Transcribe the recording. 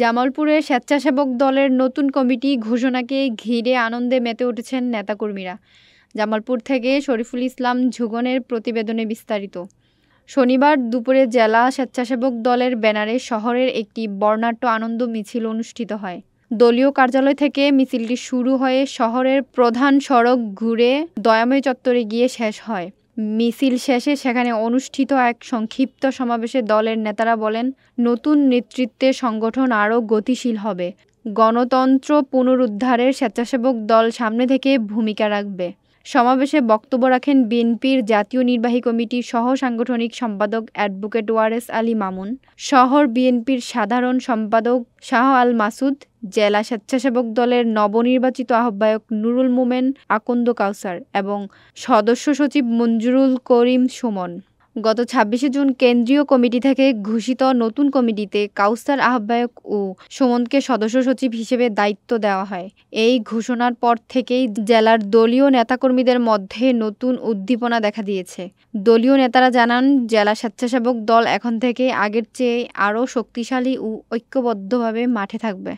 জামালপুরে স্বেচ্ছাসেবক দলের নতুন কমিটি ঘোষণাকে ঘিরে আনন্দে মেতে উঠেছেন নেতাকর্মীরা। জামালপুর থেকে শরীফুল ইসলাম ঝুগনের প্রতিবেদনে বিস্তারিত। শনিবার দুপুরে জেলা স্বেচ্ছাসেবক দলের ব্যানারে শহরের একটি বর্ণাঢ্য আনন্দ মিছিল অনুষ্ঠিত হয়। দলীয় কার্যালয় থেকে মিছিলটি শুরু হয়ে শহরের প্রধান সড়ক ঘুরে দয়াময় চত্বরে গিয়ে শেষ হয়। মিছিল শেষে সেখানে অনুষ্ঠিত এক সংক্ষিপ্ত সমাবেশে দলের নেতারা বলেন, নতুন নেতৃত্বে সংগঠন আরও গতিশীল হবে। গণতন্ত্র পুনরুদ্ধারের স্বেচ্ছাসেবক দল সামনে থেকে ভূমিকা রাখবে। সমাবেশে বক্তব্য রাখেন বিএনপির জাতীয় নির্বাহী কমিটির সহ সাংগঠনিক সম্পাদক অ্যাডভোকেট ওয়ারেস আলী মামুন, শহর বিএনপির সাধারণ সম্পাদক শাহ আল মাসুদ, জেলা স্বেচ্ছাসেবক দলের নবনির্বাচিত আহ্বায়ক নুরুল মোমেন আকন্দ কাউসার এবং সদস্য সচিব মঞ্জুরুল করিম সুমন। গত ২৬শে জুন কেন্দ্রীয় কমিটি থেকে ঘোষিত নতুন কমিটিতে কাউসার আহ্বায়ক ও সুমনকে সদস্য সচিব হিসেবে দায়িত্ব দেওয়া হয়। এই ঘোষণার পর থেকেই জেলার দলীয় নেতাকর্মীদের মধ্যে নতুন উদ্দীপনা দেখা দিয়েছে। দলীয় নেতারা জানান, জেলা স্বেচ্ছাসেবক দল এখন থেকে আগের চেয়ে আরও শক্তিশালী ও ঐক্যবদ্ধভাবে মাঠে থাকবে।